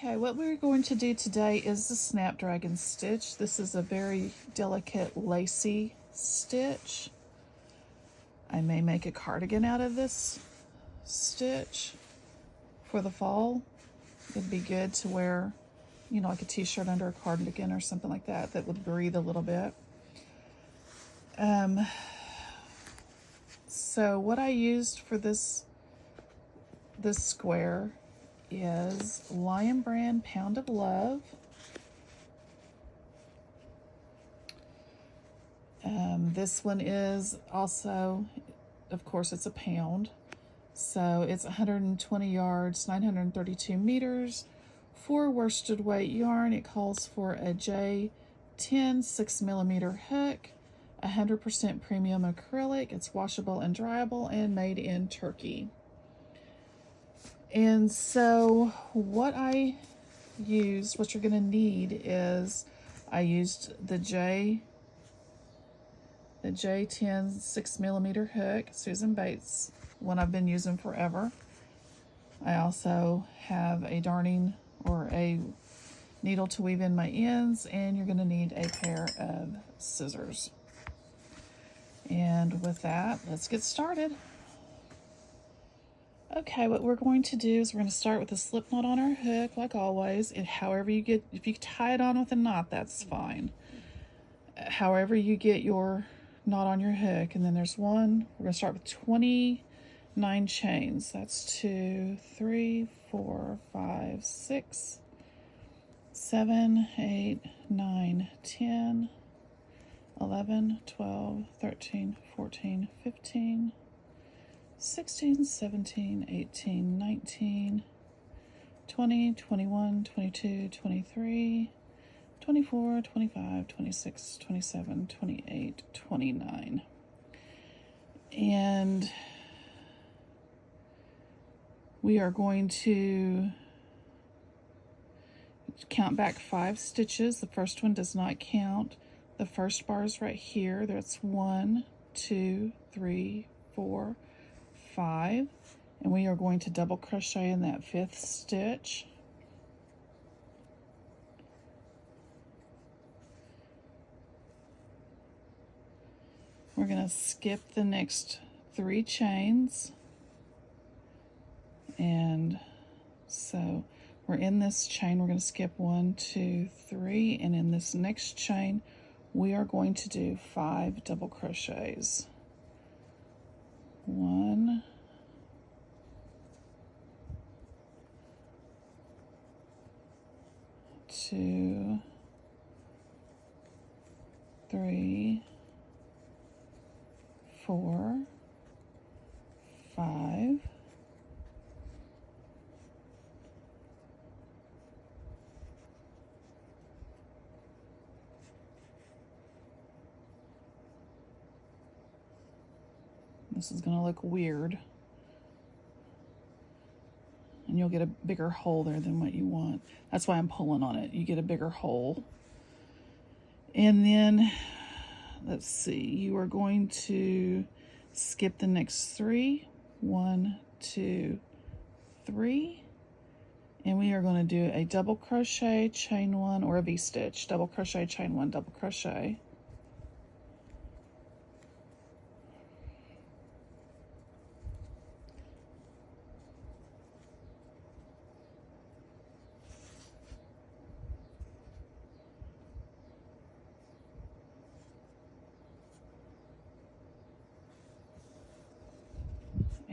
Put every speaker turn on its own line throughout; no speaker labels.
Okay, what we're going to do today is the Snapdragon stitch. This is a very delicate lacy stitch. I may make a cardigan out of this stitch for the fall. It'd be good to wear, you know, like a t-shirt under a cardigan or something like that that would breathe a little bit. So what I used for this square is Lion Brand Pound of Love. This one is also, of course, it's a pound. So it's 120 yards, 932 meters, 4 worsted weight yarn. It calls for a J10 6mm hook, 100% premium acrylic. It's washable and dryable and made in Turkey. And so what I used, what you're going to need is, I used the J10 6mm hook, Susan Bates, one I've been using forever. I also have a darning or a needle to weave in my ends, and you're going to need a pair of scissors. And with that, let's get started. Okay, what we're going to do is we're going to start with a slip knot on our hook, like always. And however you get, if you tie it on with a knot, that's fine. However you get your knot on your hook, and then there's one. We're going to start with 29 chains. That's 2, 3, 4, 5, 6, 7, 8, 9, 10, 11, 12, 13, 14, 15, 16, 17, 18, 19, 20, 21, 22, 23, 24, 25, 26, 27, 28, 29. And we are going to count back 5 stitches. The first one does not count. The first bar is right here. That's 1, 2, 3, 4, 5. And we are going to double crochet in that 5th stitch. We're going to skip the next 3 chains. And so we're in this chain, we're going to skip 1, 2, 3, and in this next chain we are going to do 5 double crochets. 1, 2, 3, 4, 5, 6. This is going to look weird, and you'll get a bigger hole there than what you want. That's why I'm pulling on it. You get a bigger hole. And then, let's see, you are going to skip the next 3. 1, 2, 3. And we are going to do a double crochet, chain 1, or a V-stitch. Double crochet, chain 1, double crochet.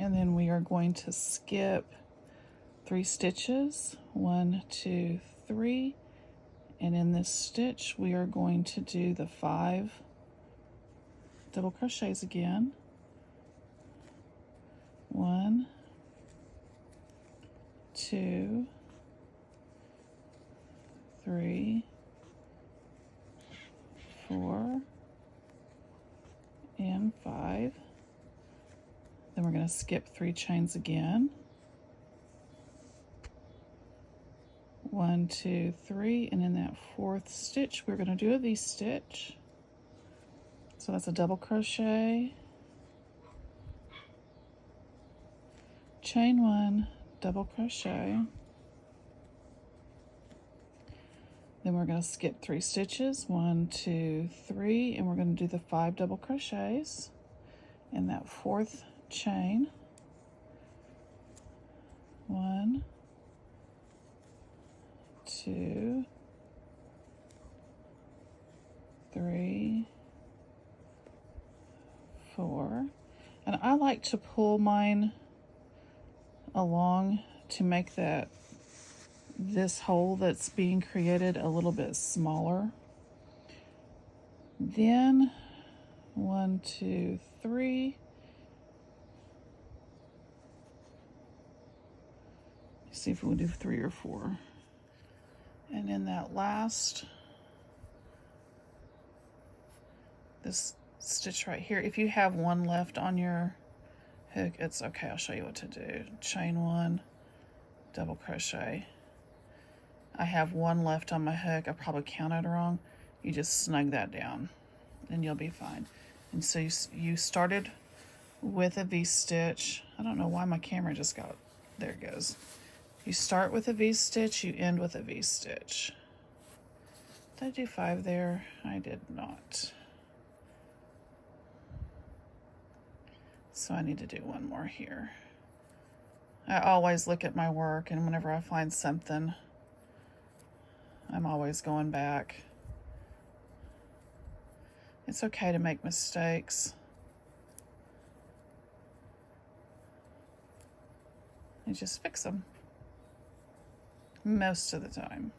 And then we are going to skip 3 stitches, 1, 2, 3, and in this stitch we are going to do the 5 double crochets again. 1, 2, 3, 4, and 5. Then we're going to skip 3 chains again. 1, 2, 3, and in that 4th stitch we're going to do a V-stitch. So that's a double crochet, chain 1, double crochet, Then we're going to skip 3 stitches, 1, 2, 3, and we're going to do the 5 double crochets in that 4th chain. 1, 2, 3, 4, and I like to pull mine along to make this hole that's being created a little bit smaller. Then 1, 2, 3. Let's see if we'll do 3 or 4. And in that last, this stitch right here, if you have one left on your hook, it's okay. I'll show you what to do. Chain 1, double crochet. I have one left on my hook. I probably counted wrong. You just snug that down and you'll be fine. And so you started with a V-stitch. I don't know why my camera just got, there it goes. You start with a V-stitch, you end with a V-stitch. Did I do 5 there? I did not. So I need to do one more here. I always look at my work, and whenever I find something, I'm always going back. It's okay to make mistakes. And just fix them. Most of the time.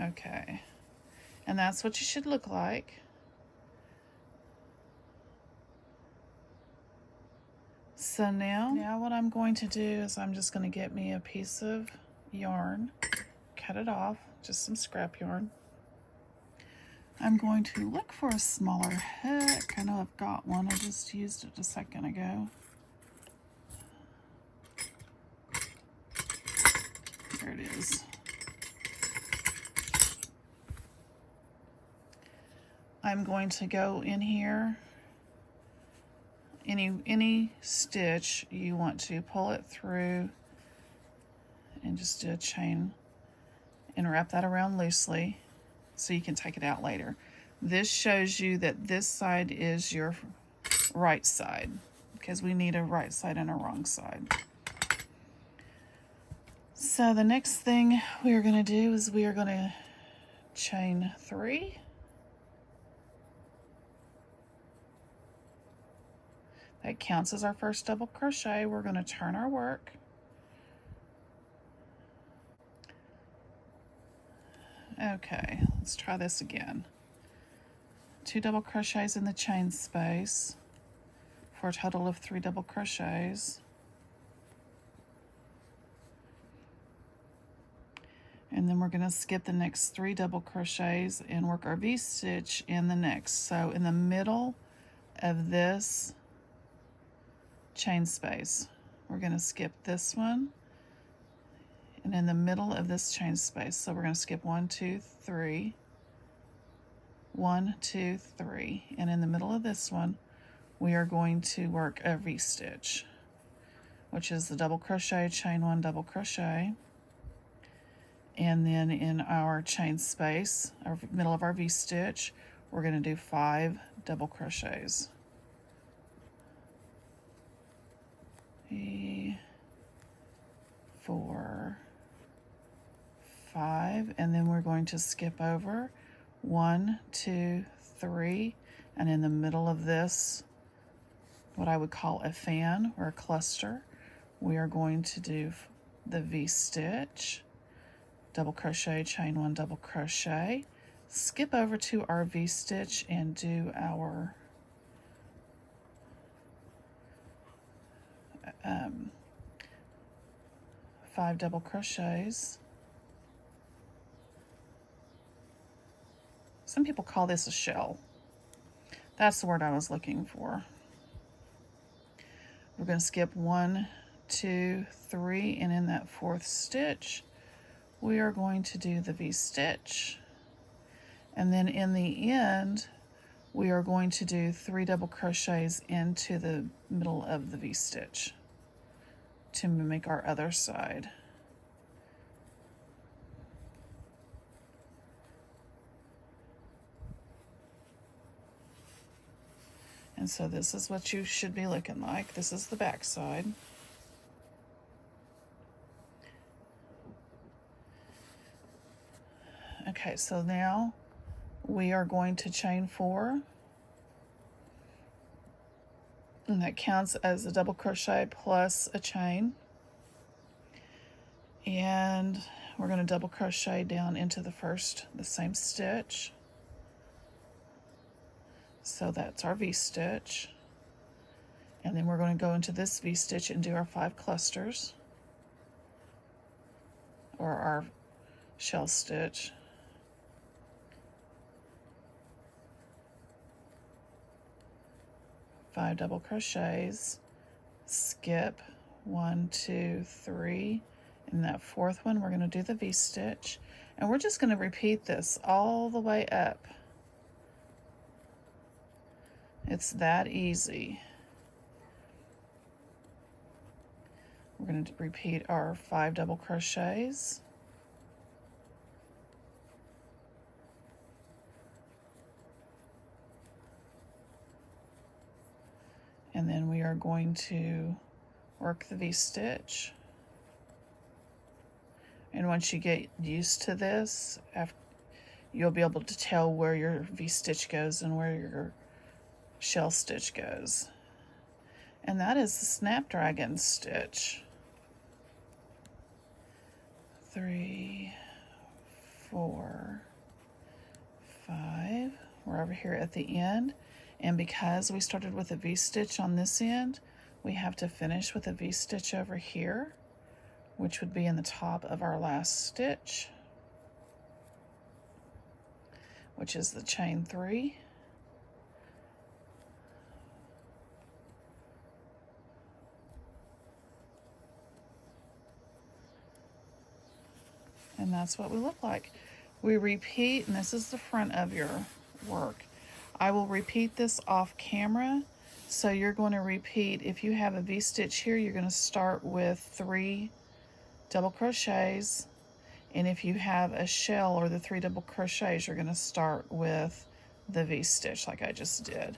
Okay. And that's what you should look like. So now what I'm going to do is I'm just going to get me a piece of yarn, cut it off, just some scrap yarn. I'm going to look for a smaller hook. I know I've got one. I just used it a second ago. There it is. I'm going to go in here. Any stitch you want to pull it through and just do a chain and wrap that around loosely so you can take it out later. This shows you that this side is your right side because we need a right side and a wrong side. So the next thing we are going to do is we are going to chain 3. That counts as our first double crochet. We're going to turn our work. Okay, let's try this again. 2 double crochets in the chain space for a total of 3 double crochets. And then we're going to skip the next 3 double crochets and work our V-stitch in the next. So in the middle of this chain space, we're going to skip this one, and in the middle of this chain space, so we're going to skip 1, 2, 3, 1, 2, 3, and in the middle of this one we are going to work a V-stitch, which is the double crochet, chain 1, double crochet, and then in our chain space, our middle of our V-stitch, we're going to do 5 double crochets. 3, 4, 5, and then we're going to skip over 1, 2, 3, and in the middle of this, what I would call a fan or a cluster, we are going to do the V-stitch, double crochet, chain 1, double crochet, skip over to our V-stitch and do our 5 double crochets. Some people call this a shell. That's the word I was looking for. We're going to skip 1, 2, 3, and in that 4th stitch, we are going to do the V-stitch. And then in the end, we are going to do 3 double crochets into the middle of the V-stitch to mimic our other side. And so this is what you should be looking like. This is the back side. Okay, so now we are going to chain 4, and that counts as a double crochet plus a chain. And we're going to double crochet down into the same stitch. So that's our V-stitch. And then we're going to go into this V-stitch and do our 5 clusters, or our shell stitch. Five double crochets, skip 1, 2, 3. In that 4th one, we're going to do the V-stitch, and we're just going to repeat this all the way up. It's that easy. We're going to repeat our 5 double crochets. And then we are going to work the V-stitch. And once you get used to this, you'll be able to tell where your V-stitch goes and where your shell stitch goes. And that is the Snapdragon stitch. 3, 4, 5. We're over here at the end, and because we started with a V-stitch on this end, we have to finish with a V-stitch over here, which would be in the top of our last stitch, which is the chain 3. And that's what we look like. We repeat, and this is the front of your work. I will repeat this off camera. So you're going to repeat, if you have a V-stitch here, you're going to start with 3 double crochets. And if you have a shell or the 3 double crochets, you're going to start with the V-stitch like I just did.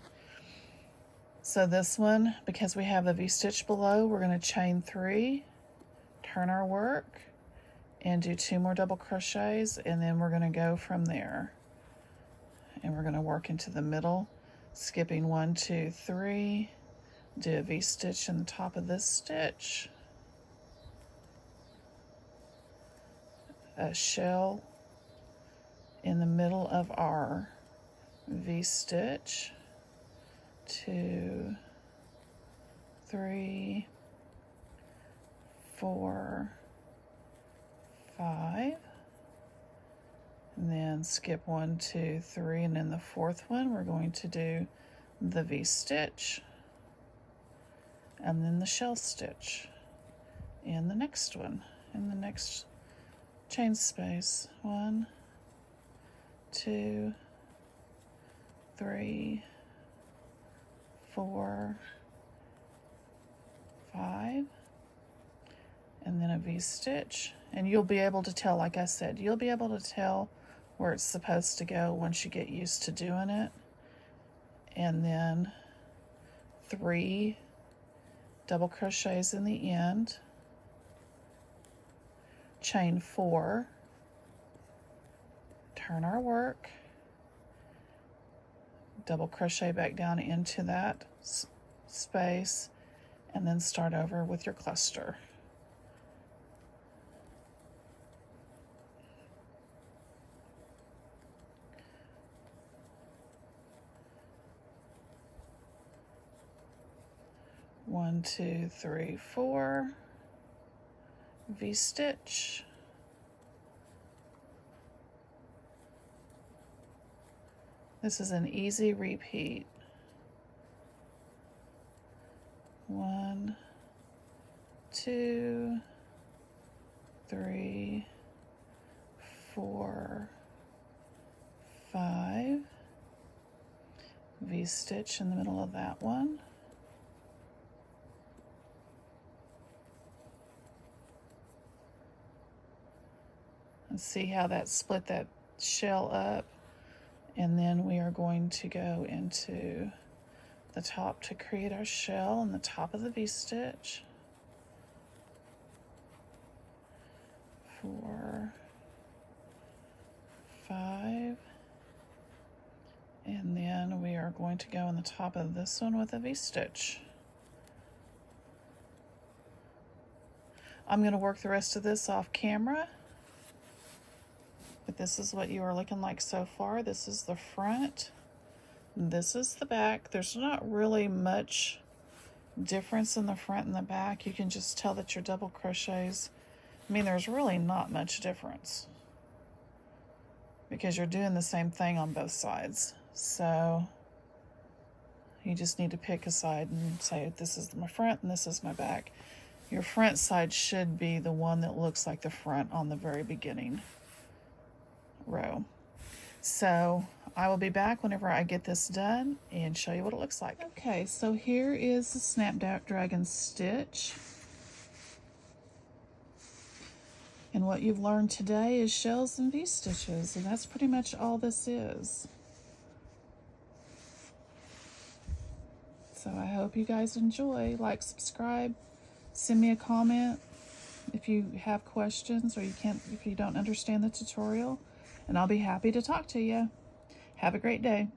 So this one, because we have a V-stitch below, we're going to chain 3, turn our work, and do 2 more double crochets, and then we're going to go from there. And we're going to work into the middle, skipping 1, 2, 3, do a V-stitch in the top of this stitch, a shell in the middle of our V-stitch, 2, 3, 4, 5, and then skip 1, 2, 3, and in the 4th one we're going to do the V-stitch and then the shell stitch in the next one, in the next chain space. 1, 2, 3, 4, 5, and then a V-stitch. And you'll be able to tell, like I said, you'll be able to tell where it's supposed to go once you get used to doing it. And then 3 double crochets in the end, chain 4, turn our work, double crochet back down into that space, and then start over with your cluster. One, 2, 3, 4, V-stitch, this is an easy repeat. 1, 2, 3, 4, 5, V-stitch in the middle of that one. And see how that split that shell up. And then we are going to go into the top to create our shell and the top of the V-stitch. 4, 5, and then we are going to go in the top of this one with a V-stitch. I'm going to work the rest of this off camera, but this is what you are looking like so far. This is the front, this is the back. There's not really much difference in the front and the back. You can just tell that your double crochets, I mean, there's really not much difference because you're doing the same thing on both sides. So you just need to pick a side and say, this is my front and this is my back. Your front side should be the one that looks like the front on the very beginning row. So I will be back whenever I get this done and show you what it looks like. Okay, so here is the Snapdragon stitch. And what you've learned today is shells and V-stitches, and that's pretty much all this is. So I hope you guys enjoy. Like, subscribe, send me a comment if you have questions or if you don't understand the tutorial, and I'll be happy to talk to you. Have a great day.